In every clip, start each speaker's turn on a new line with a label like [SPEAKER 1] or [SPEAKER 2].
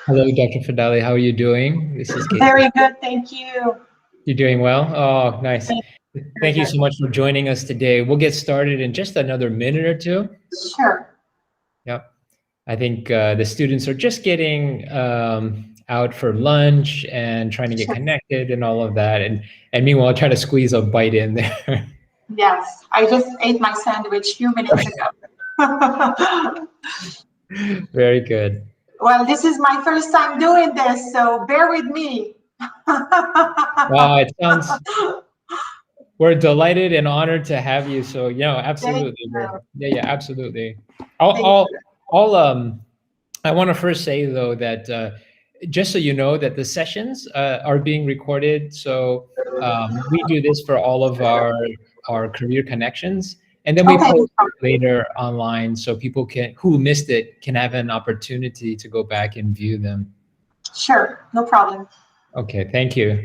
[SPEAKER 1] Hello, Dr. Fidaili. How are you doing? This is Casey.
[SPEAKER 2] Very good, thank you.
[SPEAKER 1] You're doing well? Oh, nice. Thank you so much for joining us today. We'll get started in just another minute or two.
[SPEAKER 2] Sure.
[SPEAKER 1] Yep. I think the students are just getting out for lunch and trying to get connected and all of that. And meanwhile, I'll try to squeeze a bite in there.
[SPEAKER 2] Yes, I just ate my sandwich a few minutes ago.
[SPEAKER 1] Very good.
[SPEAKER 2] Well, this is my first time doing this, so bear with me.
[SPEAKER 1] Wow, it sounds, we're delighted and honored to have you. So, absolutely. Yeah, absolutely. I want to first say though that just so you know that the sessions are being recorded. So we do this for all of our career connections, and then we post it later online so people who missed it can have an opportunity to go back and view them.
[SPEAKER 2] Sure, no problem.
[SPEAKER 1] Okay, thank you.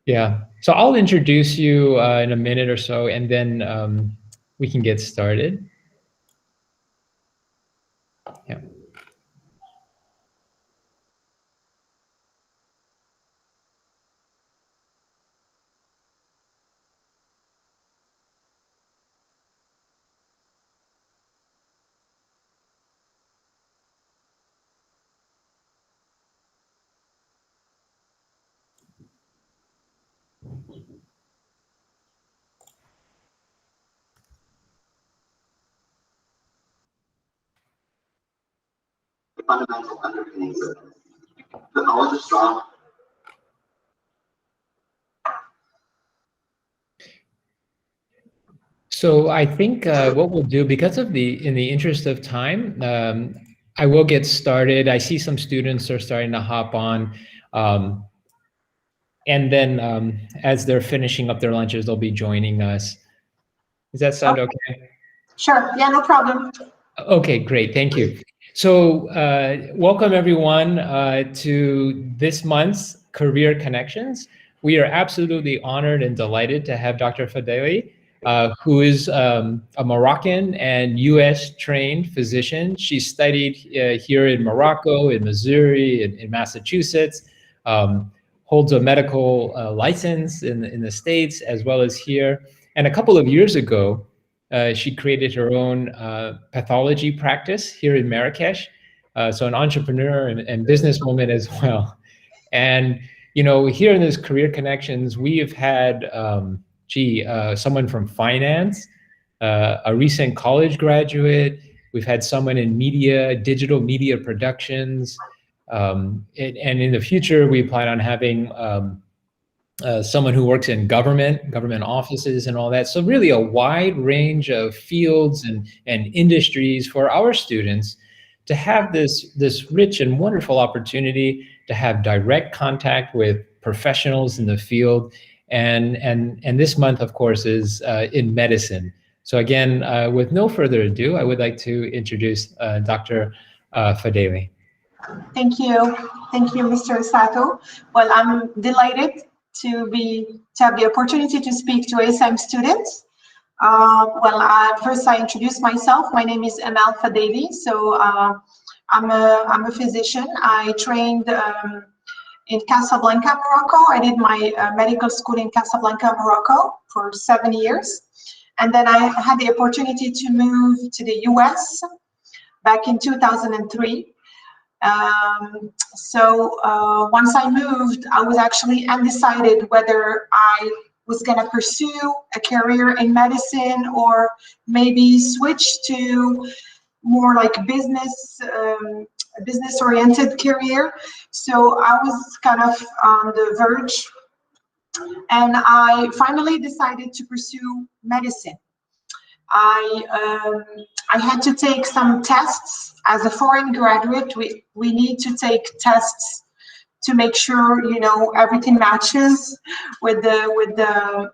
[SPEAKER 1] Yeah, so I'll introduce you in a minute or so, and then we can get started. Yeah.
[SPEAKER 3] Fundamental underpinnings of the knowledge is strong.
[SPEAKER 1] So I think what we'll do, because of in the interest of time, I will get started. I see some students are starting to hop on. And then as they're finishing up their lunches, they'll be joining us. Does that sound okay?
[SPEAKER 2] Sure, yeah, no problem.
[SPEAKER 1] Okay, great, thank you. So welcome everyone to this month's Career Connections. We are absolutely honored and delighted to have Dr. Fidaili, who is a Moroccan and US trained physician. She studied here in Morocco, in Missouri, in Massachusetts, holds a medical license in the States as well as here. And a couple of years ago, she created her own pathology practice here in Marrakesh. So an entrepreneur and businesswoman as well. And, here in this Career Connections, we have had, someone from finance, a recent college graduate. We've had someone in media, digital media productions. And in the future, we plan on having someone who works in government offices and all that. So really a wide range of fields and industries for our students to have this rich and wonderful opportunity to have direct contact with professionals in the field. And this month, of course, is in medicine. So again, with no further ado, I would like to introduce Dr. Fadaili.
[SPEAKER 2] Thank you, Mr. Sato. Well, I'm delighted to have the opportunity to speak to ASM students. First I introduce myself. My name is Amal Fadaili. So I'm a physician. I trained in Casablanca, Morocco. I did my medical school in Casablanca, Morocco for 7 years. And then I had the opportunity to move to the US back in 2003. Once I moved, I was actually undecided whether I was going to pursue a career in medicine or maybe switch to more like business-oriented career. So I was kind of on the verge, and I finally decided to pursue medicine. I had to take some tests. As a foreign graduate, we need to take tests to make sure, you know, everything matches with the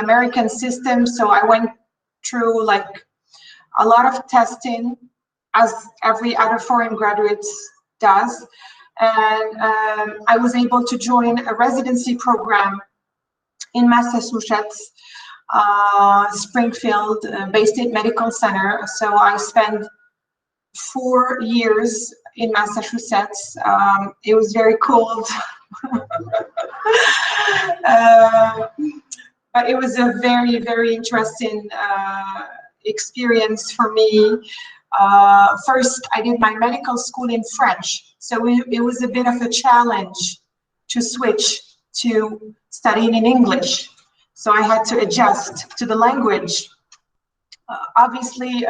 [SPEAKER 2] American system. So I went through like a lot of testing, as every other foreign graduate does, and I was able to join a residency program in Massachusetts, Springfield, Bay State Medical Center. So I spent 4 years in Massachusetts. It was very cold, but it was a very, very interesting experience for me. First, I did my medical school in French, so it was a bit of a challenge to switch to studying in English. So I had to adjust to the language. Obviously,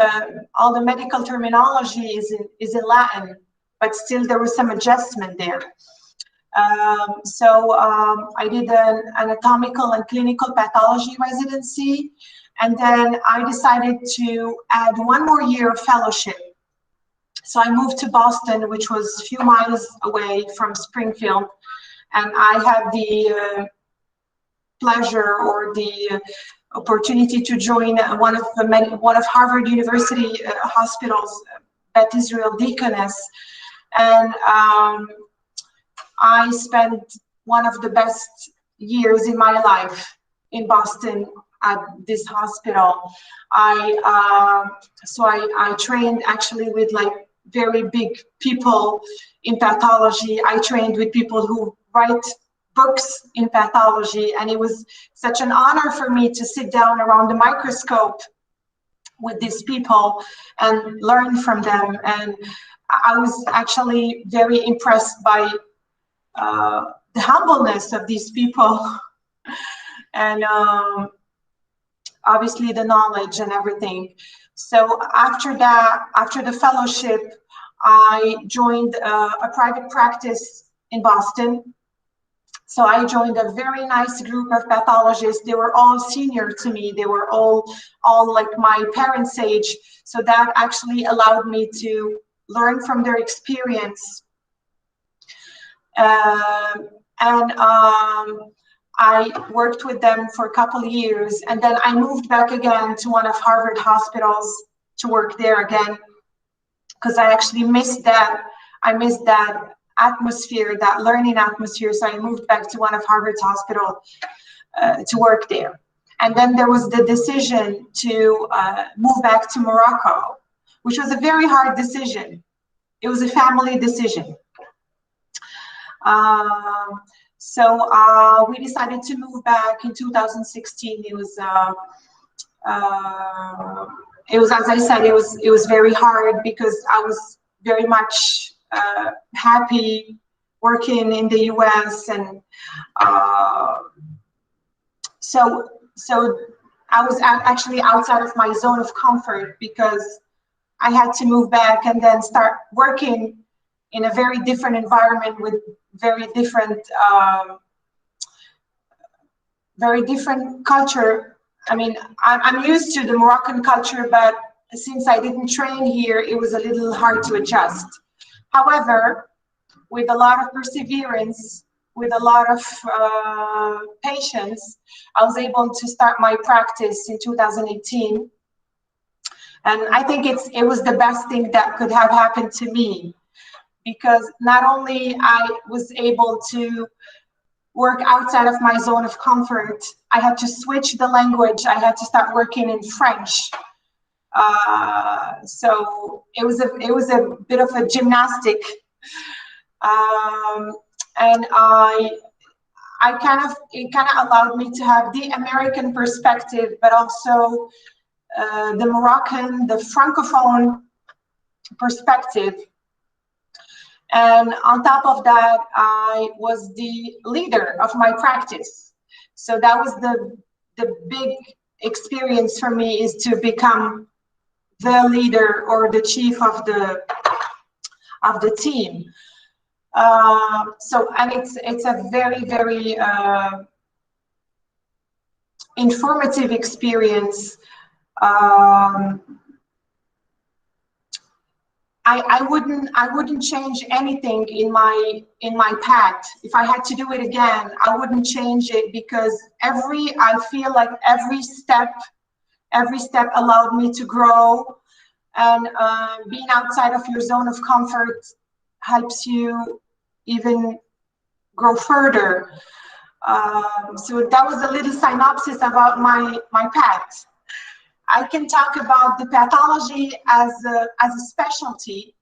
[SPEAKER 2] all the medical terminology is in Latin, but still there was some adjustment there. I did an anatomical and clinical pathology residency, and then I decided to add 1 more year of fellowship. So I moved to Boston, which was a few miles away from Springfield, and I had the pleasure or the opportunity to join one of Harvard University hospitals, Beth Israel Deaconess, and I spent one of the best years in my life in Boston at this hospital. I trained actually with like very big people in pathology. I trained with people who write books in pathology, and it was such an honor for me to sit down around the microscope with these people and learn from them. And I was actually very impressed by the humbleness of these people and obviously the knowledge and everything. So after that, after the fellowship, I joined a private practice in Boston. So I joined a very nice group of pathologists. They were all senior to me. They were all like my parents' age. So that actually allowed me to learn from their experience. I worked with them for a couple of years, and then I moved back again to one of Harvard hospitals to work there again, because I actually missed that. I missed that atmosphere, that learning atmosphere. So I moved back to one of Harvard's hospital to work there. And then there was the decision to move back to Morocco, which was a very hard decision. It was a family decision. So we decided to move back in 2016. It was, as I said, it was very hard because I was very much happy working in the US, and so I was actually outside of my zone of comfort because I had to move back and then start working in a very different environment with very different culture. I mean, I'm used to the Moroccan culture, but since I didn't train here, it was a little hard to adjust. However, with a lot of perseverance, with a lot of patience, I was able to start my practice in 2018. And I think it was the best thing that could have happened to me, because not only I was able to work outside of my zone of comfort, I had to switch the language. I had to start working in French. So it was a bit of a gymnastic. And it kind of allowed me to have the American perspective, but also the Moroccan, the Francophone perspective. And on top of that, I was the leader of my practice. So that was the big experience for me, is to become the leader or the chief of the team. And it's a very, very informative experience. I wouldn't change anything in my path. If I had to do it again, I wouldn't change it, because I feel like every step allowed me to grow, and being outside of your zone of comfort helps you even grow further. So that was a little synopsis about my path. I can talk about the pathology as a specialty,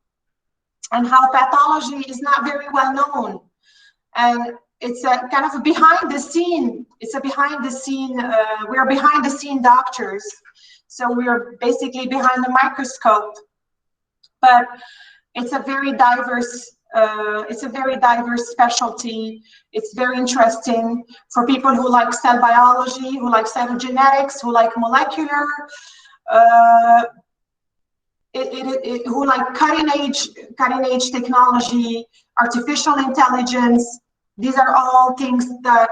[SPEAKER 2] and how pathology is not very well known. And it's a kind of a behind the scene. It's a behind the scene. We're behind the scene doctors. So we're basically behind the microscope. But it's a very diverse specialty. It's very interesting for people who like cell biology, who like cytogenetics, who like molecular, who like cutting edge technology, artificial intelligence. These are all things that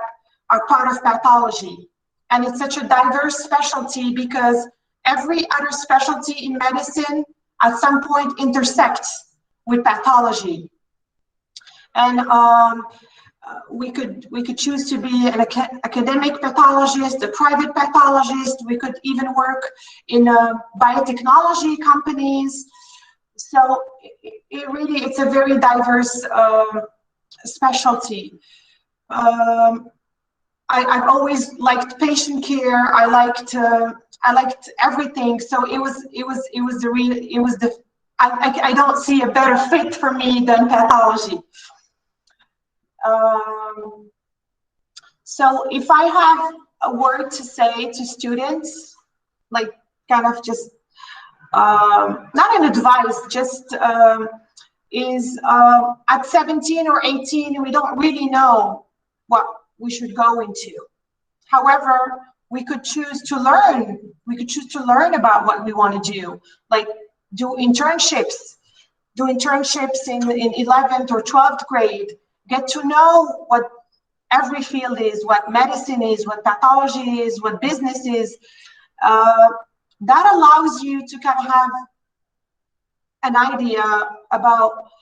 [SPEAKER 2] are part of pathology. And it's such a diverse specialty, because every other specialty in medicine at some point intersects with pathology. And we could choose to be an academic pathologist, a private pathologist. We could even work in biotechnology companies. So it's a very diverse specialty. I've always liked patient care. I liked everything. So I don't see a better fit for me than pathology. So if I have a word to say to students, like kind of just not an advice, just is at 17 or 18, we don't really know what we should go into. However, we could choose to learn. We could choose to learn about what we want to do, like do internships in 11th or 12th grade. Get to know what every field is, what medicine is, what pathology is, what business is. That allows you to kind of have an idea about,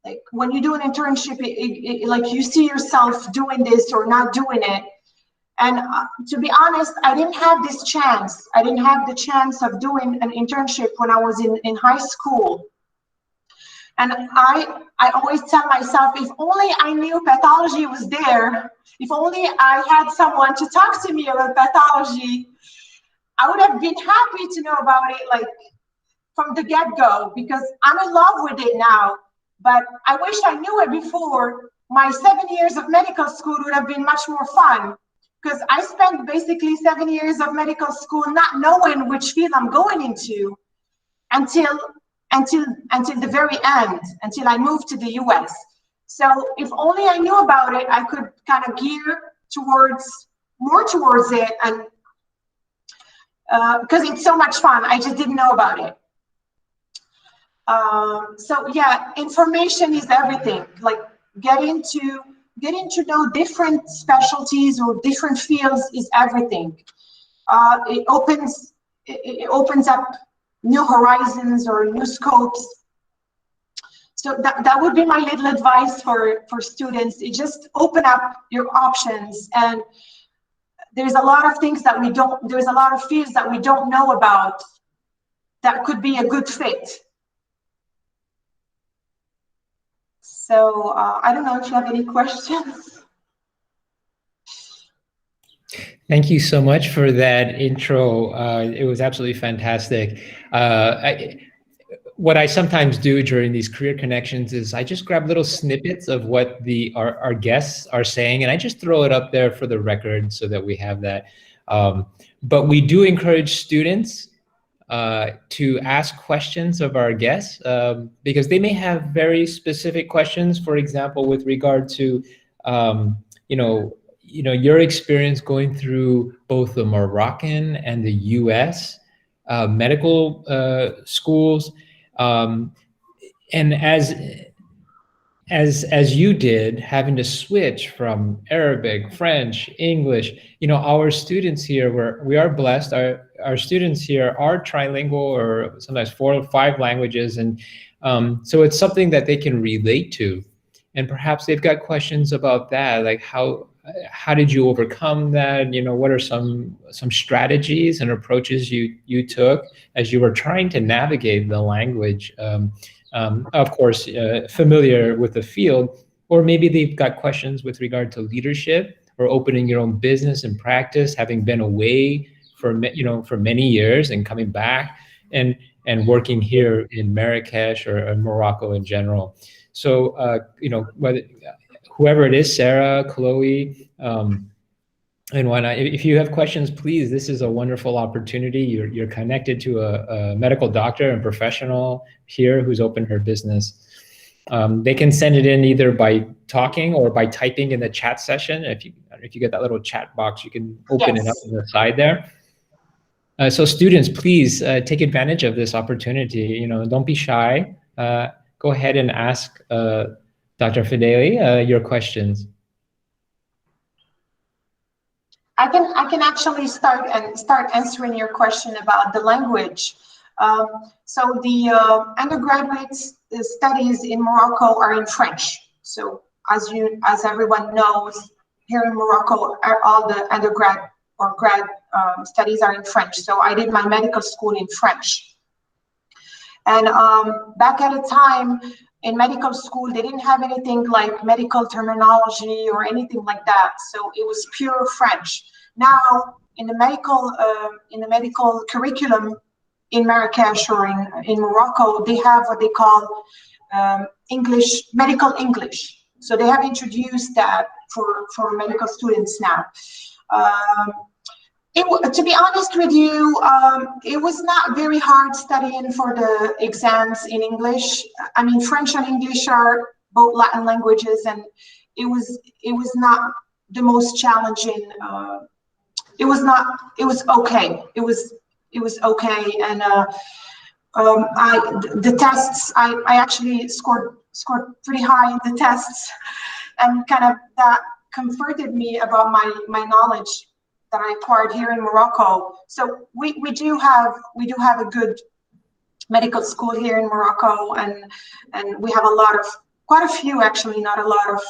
[SPEAKER 2] like, when you do an internship, like you see yourself doing this or not doing it. And to be honest, I didn't have this chance. I didn't have the chance of doing an internship when I was in high school. And I always tell myself, if only I knew pathology was there, if only I had someone to talk to me about pathology, I would have been happy to know about it, like from the get-go, because I'm in love with it now. But I wish I knew it before. My 7 years of medical school would have been much more fun, because I spent basically 7 years of medical school not knowing which field I'm going into until the very end, until I moved to the US. So if only I knew about it, I could kind of gear more towards it, and because it's so much fun. I just didn't know about it. So yeah, information is everything. Like getting to know different specialties or different fields is everything. It opens up new horizons or new scopes. So that would be my little advice for students. It just open up your options, and there's a lot of things that there's a lot of fields that we don't know about that could be a good fit. So I don't know if you have any questions.
[SPEAKER 1] Thank you so much for that intro. It was absolutely fantastic. What I sometimes do during these career connections is I just grab little snippets of what our guests are saying, and I just throw it up there for the record so that we have that. But we do encourage students to ask questions of our guests because they may have very specific questions. For example, with regard to your experience going through both the Moroccan and the US medical schools. And as you did, having to switch from Arabic, French, English, our students here, we are blessed. Our students here are trilingual, or sometimes 4 or 5 languages, and so it's something that they can relate to. And perhaps they've got questions about that, like how did you overcome that? What are some strategies and approaches you took as you were trying to navigate the language? Of course, familiar with the field, or maybe they've got questions with regard to leadership or opening your own business and practice, having been away for many years and coming back and working here in Marrakesh or Morocco in general. So, whoever it is, Sarah, Chloe, and whatnot, if you have questions, please, this is a wonderful opportunity. You're connected to a medical doctor and professional here who's opened her business. They can send it in either by talking or by typing in the chat session. If you get that little chat box, you can open it up on the side there. So students, please take advantage of this opportunity. Don't be shy. Go ahead and ask Dr. Fidaili your questions.
[SPEAKER 2] I can actually start answering your question about the language. So the undergraduate studies in Morocco are in French. So as everyone knows, here in Morocco, all the undergrad or grad studies are in French. So I did my medical school in French. And back at a time in medical school, they didn't have anything like medical terminology or anything like that. So it was pure French. Now in the medical curriculum in Marrakesh or in Morocco, they have what they call medical English. So they have introduced that for medical students now. To be honest with you, it was not very hard studying for the exams in English. I mean, French and English are both Latin languages, and it was not the most challenging. It was okay. It was okay, and the tests, I actually scored pretty high in the tests, and kind of that comforted me about my knowledge that I acquired here in Morocco. So we do have a good medical school here in Morocco, and we have quite a few actually, not a lot of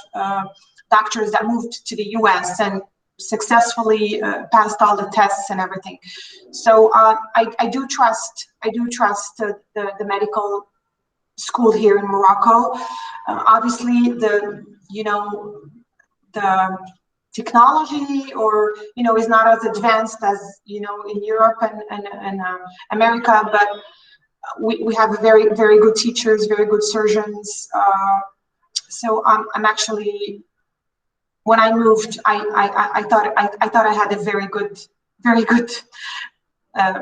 [SPEAKER 2] doctors that moved to the US and successfully passed all the tests and everything. So I do trust the medical school here in Morocco. Obviously the technology is not as advanced as in Europe and America, but we have very, very good teachers, very good surgeons. So I'm actually, when I moved, I thought I had a very good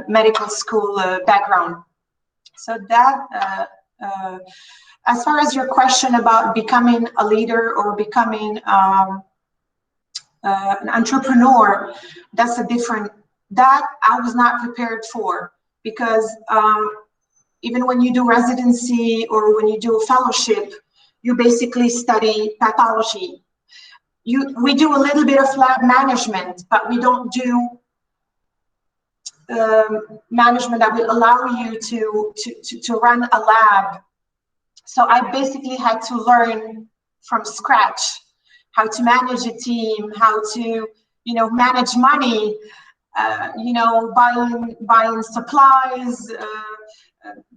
[SPEAKER 2] medical school background. So that as far as your question about becoming a leader or becoming an entrepreneur, that I was not prepared for, because even when you do residency or when you do a fellowship, you basically study pathology. We do a little bit of lab management, but we don't do management that will allow you to run a lab. So I basically had to learn from scratch how to manage a team, how to, manage money, buying supplies,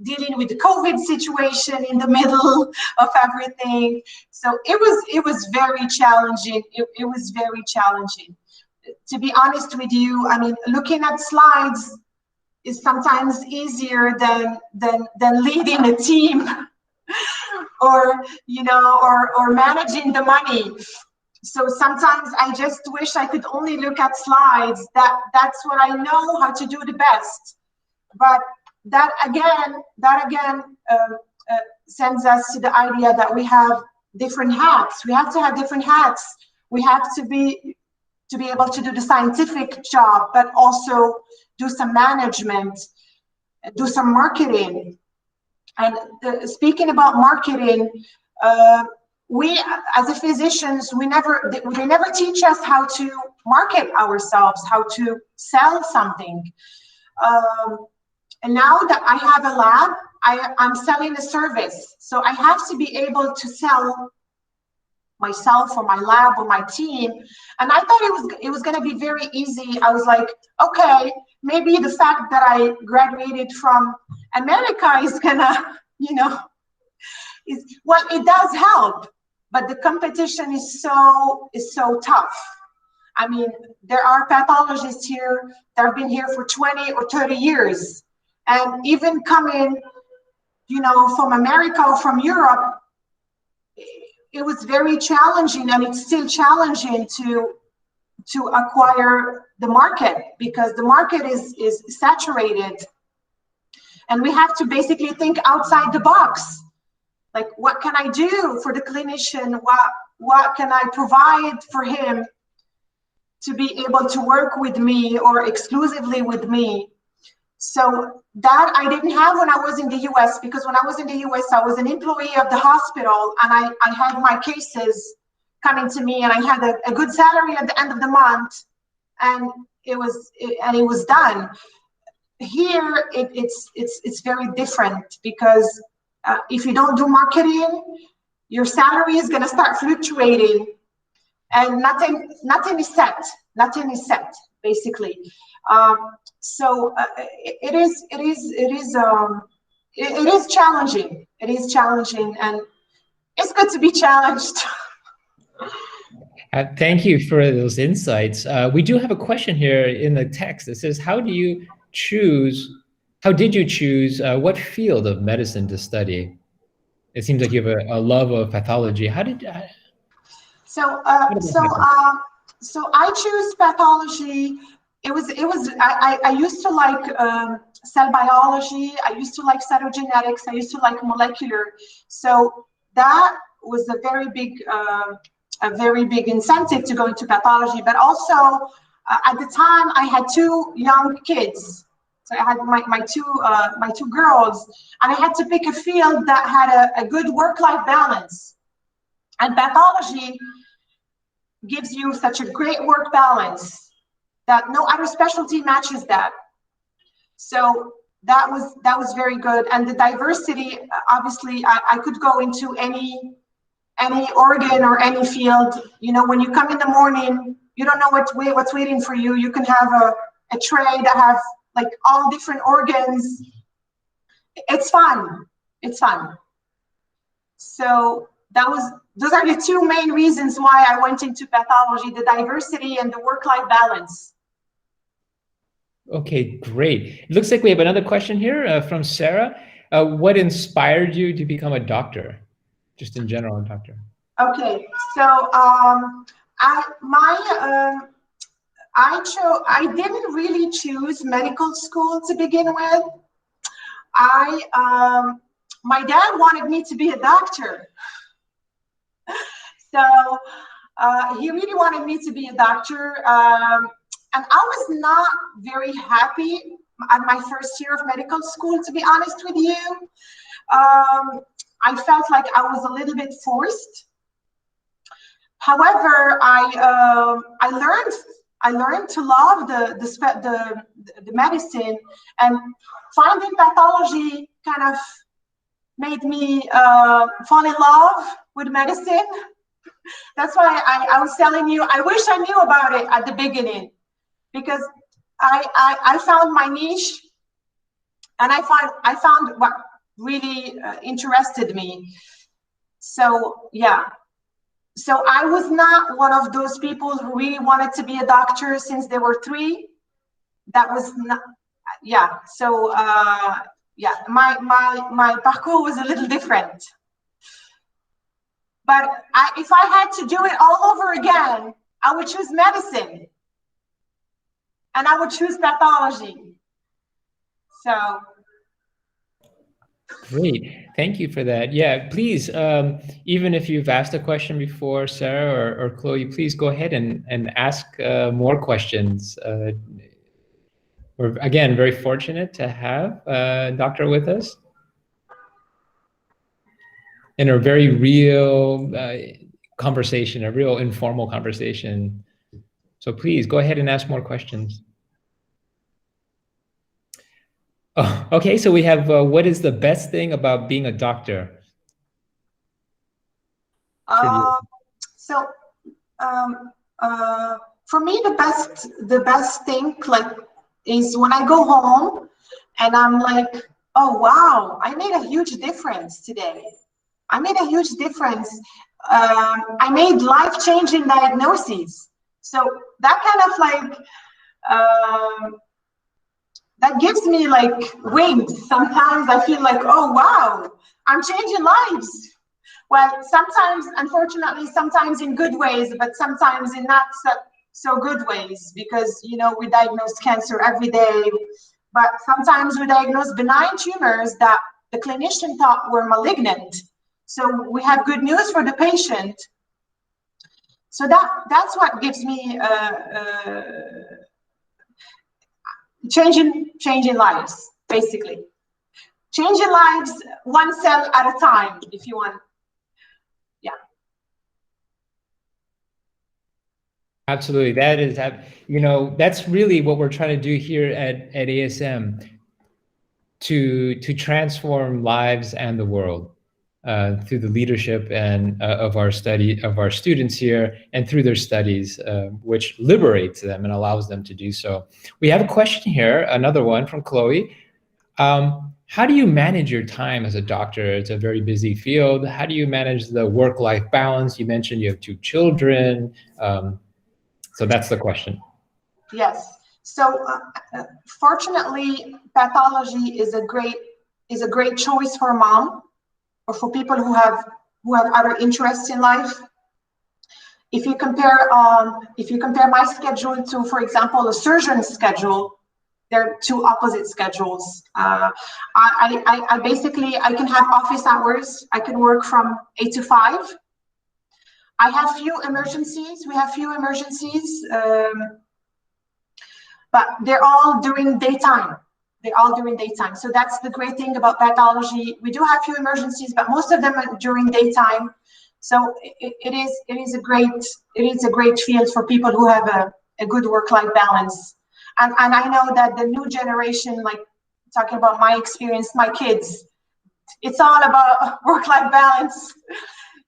[SPEAKER 2] dealing with the COVID situation in the middle of everything. So it was very challenging. It was very challenging. To be honest with you, I mean, looking at slides is sometimes easier than leading a team or managing the money. So sometimes I just wish I could only look at slides. That's what I know how to do the best. But that again sends us to the idea that we have different hats. We have to have different hats. We have to be able to do the scientific job, but also do some management, do some marketing. And speaking about marketing, we as a physicians, they never teach us how to market ourselves, how to sell something. And now that I have a lab, I'm selling a service. So I have to be able to sell myself or my lab or my team. And I thought it was going to be very easy. I was like, okay, maybe the fact that I graduated from America is gonna, well, it does help, but the competition is so tough. I mean, there are pathologists here that have been here for 20 or 30 years. And even coming, from America or from Europe, it was very challenging, and it's still challenging to acquire the market, because the market is saturated. And we have to basically think outside the box. Like, what can I do for the clinician? What can I provide for him to be able to work with me or exclusively with me? So that I didn't have when I was in the US, because when I was in the US, I was an employee of the hospital, and I had my cases coming to me, and I had a good salary at the end of the month, and it was done. Here, it's very different, because if you don't do marketing, your salary is going to start fluctuating, and nothing is set. Nothing is set, basically. So it is challenging. It is challenging, and it's good to be challenged.
[SPEAKER 1] Thank you for those insights. We do have a question here in the text that says, how did you choose what field of medicine to study? It seems like you have a love of pathology. How did
[SPEAKER 2] So I choose pathology. I used to like cell biology. I used to like cytogenetics. I used to like molecular. So that was a very big incentive to go into pathology. But also at the time, I had two young kids. So I had my two girls, and I had to pick a field that had a good work-life balance. And pathology gives you such a great work balance that no other specialty matches that. So that was very good. And the diversity, obviously, I could go into any organ or any field. When you come in the morning, you don't know what's waiting for you. You can have a tray that have like all different organs. It's fun. It's fun. So those are the two main reasons why I went into pathology: the diversity and the work-life balance.
[SPEAKER 1] Okay, great. It looks like we have another question here from Sarah. What inspired you to become a doctor? Just in general, a doctor.
[SPEAKER 2] Okay, so I didn't really choose medical school to begin with. My dad wanted me to be a doctor. So he really wanted me to be a doctor. And I was not very happy at my first year of medical school, to be honest with you. I felt like I was a little bit forced. However, I learned to love the medicine, and finding pathology kind of made me fall in love with medicine. That's why I was telling you, I wish I knew about it at the beginning, because I found my niche, and I found what really interested me. So yeah. So I was not one of those people who really wanted to be a doctor since they were 3. That was not, yeah. So yeah, my parcours was a little different. But if I had to do it all over again, I would choose medicine, and I would choose pathology. So.
[SPEAKER 1] Great, thank you for that. Yeah, please, even if you've asked a question before, Sarah or Chloe, please go ahead and ask more questions. We're, again, very fortunate to have a doctor with us in a very real conversation, a real informal conversation. So please go ahead and ask more questions. Oh, okay, so we have, what is the best thing about being a doctor?
[SPEAKER 2] For me, the best thing is when I go home and I'm like, oh wow, I made a huge difference today. I made a huge difference. I made life-changing diagnoses. So that kind of that gives me like wings. Sometimes I feel like, oh wow, I'm changing lives. Well, sometimes, unfortunately, sometimes in good ways, but sometimes in not so good ways, because, you know, we diagnose cancer every day, but sometimes we diagnose benign tumors that the clinician thought were malignant. So we have good news for the patient. So that's what gives me changing lives, basically. Changing lives one cell at a time, if you want. Yeah.
[SPEAKER 1] Absolutely. That is, you know, that's really what we're trying to do here at ASM, to transform lives and the world through the leadership and of our students here, and through their studies, which liberates them and allows them to do so. We have a question here, another one from Chloe. How do you manage your time as a doctor? It's a very busy field. How do you manage the work-life balance? You mentioned you have 2 children. So that's the question.
[SPEAKER 2] Yes. So fortunately, pathology is a great choice for a mom, or for people who have other interests in life. If you compare my schedule to, for example, a surgeon's schedule, they're 2 opposite schedules. I basically, I can have office hours. I can work from 8 to 5. I have few emergencies. We have few emergencies, but they're all during daytime. They're all during daytime. So that's the great thing about pathology. We do have few emergencies, but most of them are during daytime. So it is a great field for people who have a good work-life balance. And I know that the new generation, like talking about my experience, my kids, it's all about work-life balance.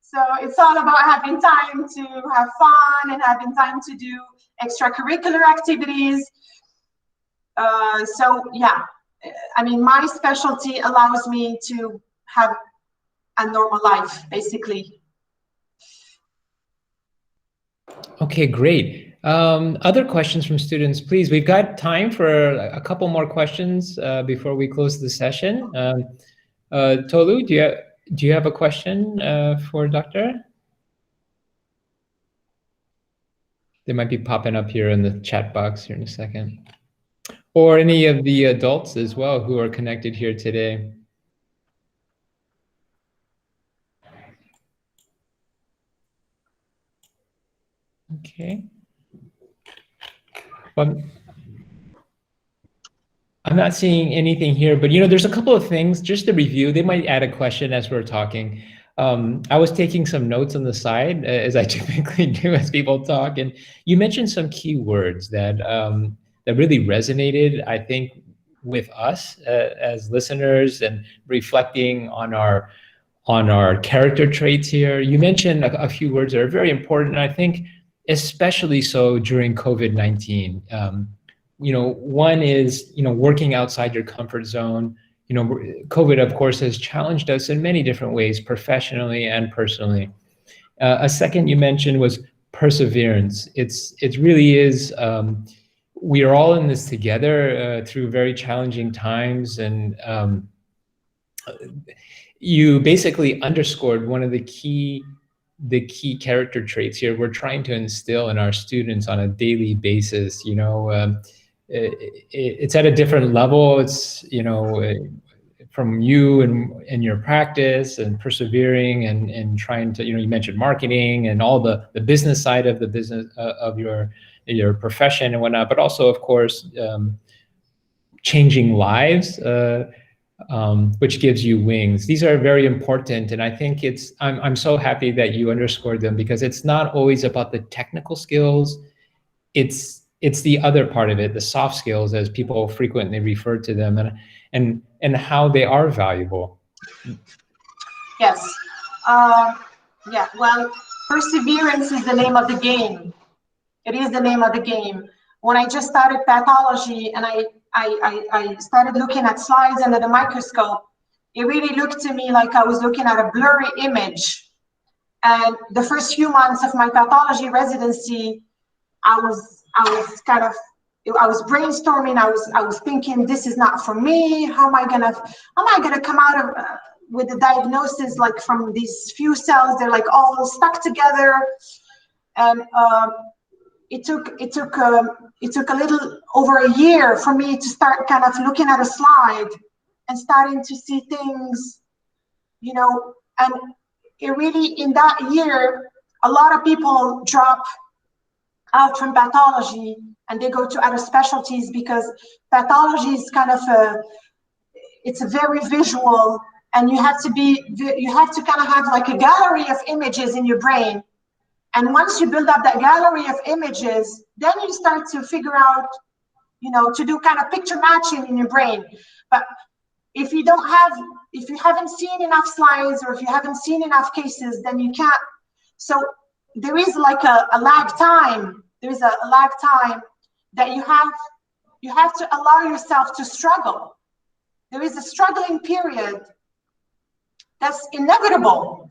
[SPEAKER 2] So it's all about having time to have fun and having time to do extracurricular activities. So yeah, I mean, my specialty allows me to have a normal life, basically.
[SPEAKER 1] Okay, great. Other questions from students, please. We've got time for a couple more questions before we close the session. Tolu, do you have a question for Doctor? They might be popping up here in the chat box here in a second. Or any of the adults as well who are connected here today. Okay. I'm not seeing anything here, but there's a couple of things just to review. They might add a question as we're talking. I was taking some notes on the side, as I typically do as people talk, and you mentioned some key words that that really resonated, I think, with us as listeners and reflecting on our character traits here. You mentioned a few words that are very important, and I think especially so during COVID-19. One is, working outside your comfort zone. COVID, of course, has challenged us in many different ways, professionally and personally. A second you mentioned was perseverance. It really is, we are all in this together through very challenging times, and you basically underscored one of the key character traits here we're trying to instill in our students on a daily basis. It's at a different level. It's from you and your practice and persevering and trying to, you mentioned marketing and all the business side of the business of your profession and whatnot, but also, of course, changing lives, which gives you wings. These are very important, and I think I'm so happy that you underscored them, because it's not always about the technical skills. It's the other part of it, the soft skills, as people frequently refer to them, and how they are valuable.
[SPEAKER 2] Yes. Yeah. Well, perseverance is the name of the game. It is the name of the game. When I just started pathology and I started looking at slides under the microscope, it really looked to me like I was looking at a blurry image. And the first few months of my pathology residency, I was brainstorming. I was thinking, this is not for me. How am I gonna come out of with the diagnosis, like, from these few cells? They're like all stuck together, and it took a little over a year for me to start kind of looking at a slide and starting to see things, and it really, in that year, a lot of people drop out from pathology and they go to other specialties, because pathology is kind of it's a very visual, and you have to kind of have like a gallery of images in your brain. And once you build up that gallery of images, then you start to figure out, to do kind of picture matching in your brain. But if you haven't seen enough slides, or if you haven't seen enough cases, then you can't. So there is like a lag time. There's a lag time that you have to allow yourself to struggle. There is a struggling period that's inevitable.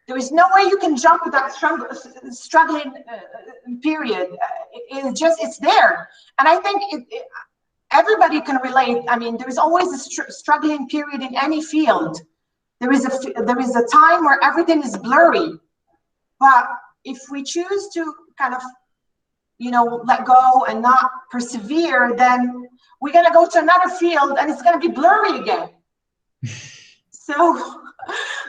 [SPEAKER 2] There is no way you can jump with that struggling period. It's there. And I think everybody can relate. I mean, there is always a struggling period in any field. There is a time where everything is blurry. But if we choose to kind of, let go and not persevere, then we're going to go to another field and it's going to be blurry again. So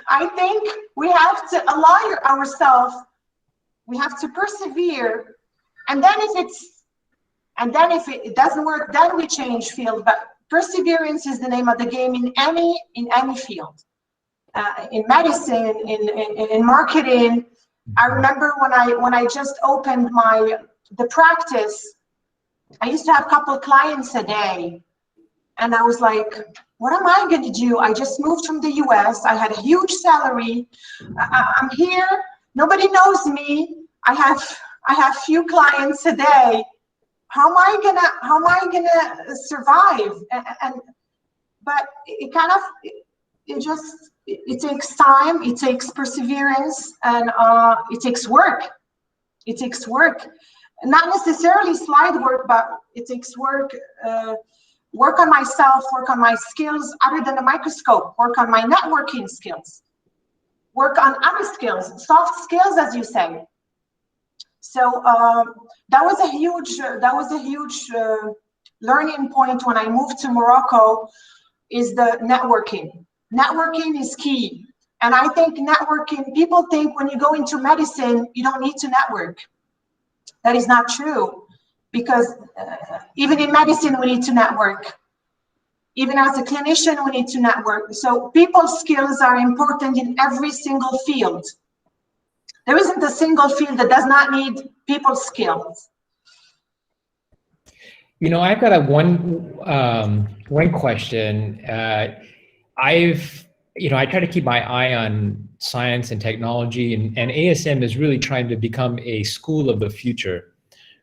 [SPEAKER 2] I think we have to allow ourselves, we have to persevere. And then if it doesn't work, then we change field. But perseverance is the name of the game in any field, in medicine, in marketing. I remember when I just opened the practice, I used to have a couple clients a day, and I was like, what am I going to do? I just moved from the US. I had a huge salary. I'm here. Nobody knows me. I have few clients a day. How am I gonna survive? But it takes time, it takes perseverance, and it takes work. It takes work, not necessarily slide work, but it takes work. Work on myself, work on my skills other than the microscope, work on my networking skills, work on other skills, soft skills, as you say. So that was a huge learning point when I moved to Morocco, is the networking. Networking is key. And I think networking, people think when you go into medicine, you don't need to network. That is not true, because even in medicine, we need to network. Even as a clinician, we need to network. So people skills are important in every single field. There isn't a single field that does not need people skills.
[SPEAKER 1] You know, I've got one question. I try to keep my eye on science and technology, and ASM is really trying to become a school of the future.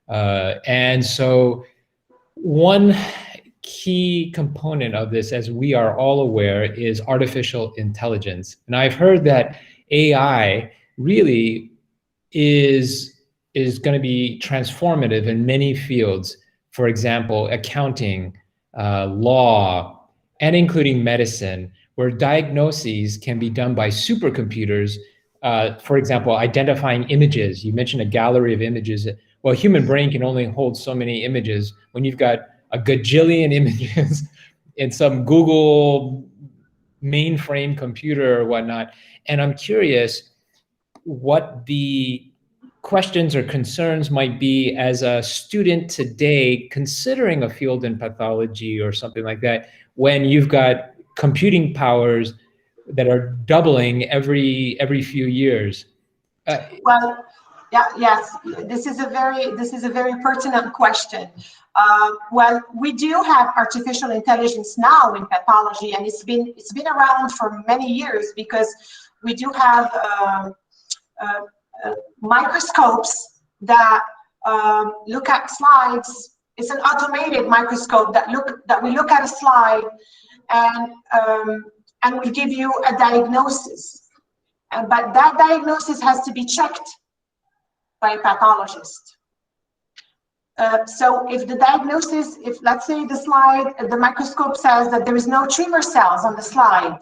[SPEAKER 1] And so one key component of this, as we are all aware, is artificial intelligence. And I've heard that AI really is going to be transformative in many fields. For example, accounting, law, and including medicine, where diagnoses can be done by supercomputers. For example, identifying images. You mentioned a gallery of images. Well, human brain can only hold so many images. When you've got a gajillion images in some Google mainframe computer or whatnot. And I'm curious what the questions or concerns might be as a student today considering a field in pathology or something like that, when you've got computing powers that are doubling every few years.
[SPEAKER 2] Well, yes, this is a very pertinent question. Well, we do have artificial intelligence now in pathology, and it's been around for many years, because we do have microscopes that look at slides. It's an automated microscope that we look at a slide and will give you a diagnosis. But that diagnosis has to be checked by a pathologist. So if the diagnosis, if let's say the microscope says that there is no tumor cells on the slide,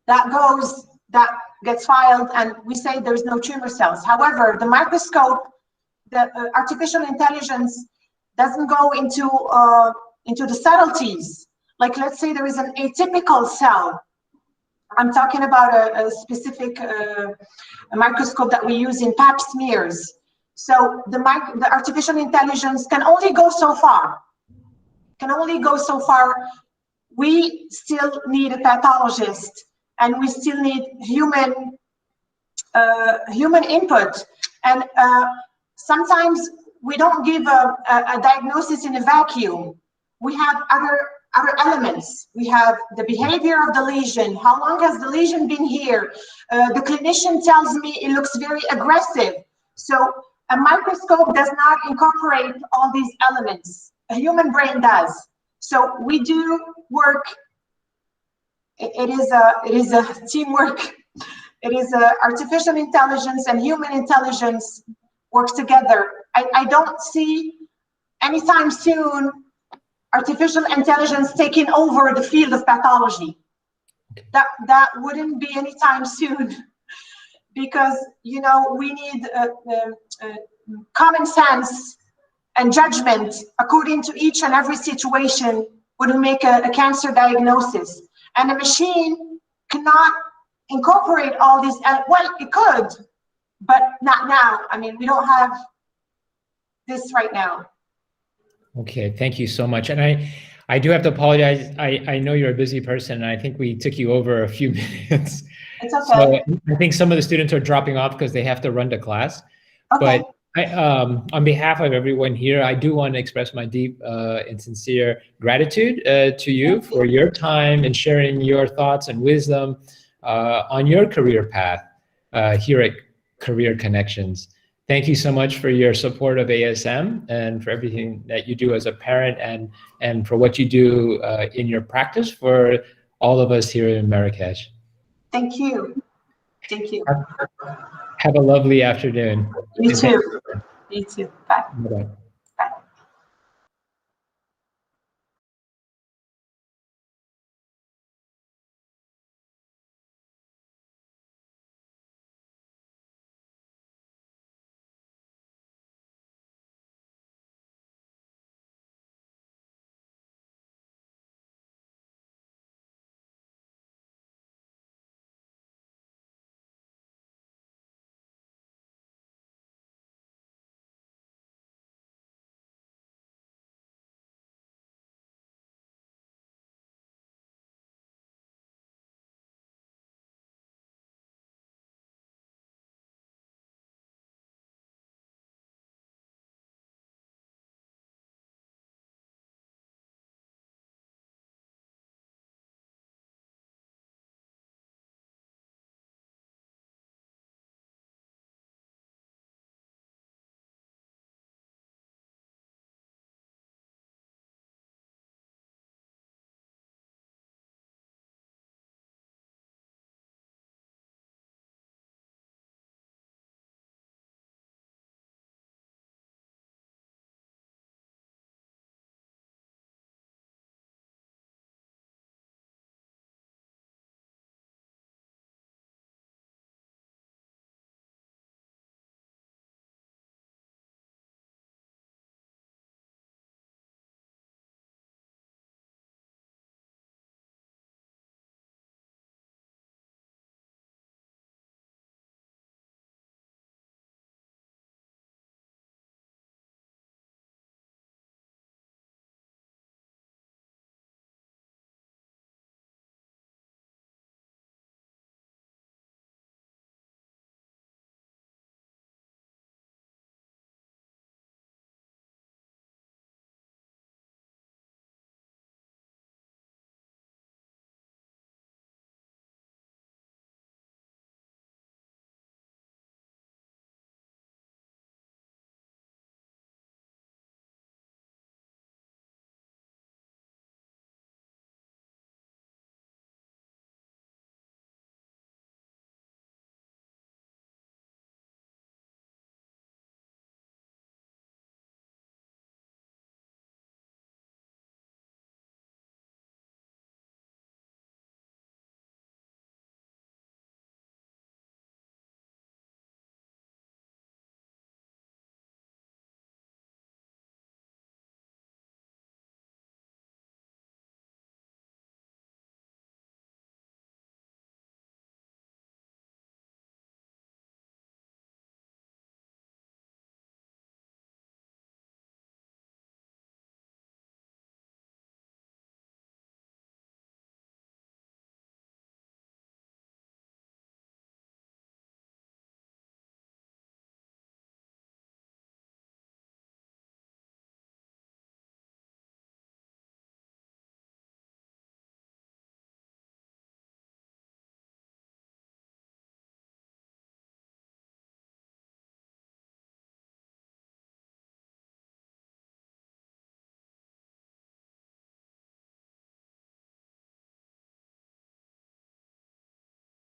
[SPEAKER 2] that gets filed and we say there's no tumor cells. However, the microscope, the artificial intelligence doesn't go into the subtleties. Like, let's say there is an atypical cell. I'm talking about a specific a microscope that we use in pap smears. So the artificial intelligence can only go so far. We still need a pathologist, and we still need human input. And sometimes we don't give a diagnosis in a vacuum. We have other elements. We have the behavior of the lesion. How long has the lesion been here? The clinician tells me it looks very aggressive. So a microscope does not incorporate all these elements. A human brain does. So we do work. It is a teamwork. It is artificial intelligence and human intelligence work together. I don't see anytime soon artificial intelligence taking over the field of pathology. That wouldn't be anytime soon, because we need common sense and judgment according to each and every situation would make a cancer diagnosis. And a machine cannot incorporate all these. Well, it could, but not now. I mean, we don't have this right now.
[SPEAKER 1] Okay, thank you so much. And I do have to apologize. I know you're a busy person, and I think we took you over a few minutes.
[SPEAKER 2] It's okay.
[SPEAKER 1] So I think some of the students are dropping off because they have to run to class.
[SPEAKER 2] Okay.
[SPEAKER 1] But on behalf of everyone here, I do want to express my deep and sincere gratitude to you for your time and sharing your thoughts and wisdom on your career path here at Career Connections. Thank you so much for your support of ASM and for everything that you do as a parent and for what you do in your practice for all of us here in Marrakesh.
[SPEAKER 2] Thank you. Thank you.
[SPEAKER 1] Have a lovely afternoon.
[SPEAKER 2] You too. You too. Bye.
[SPEAKER 1] Bye-bye.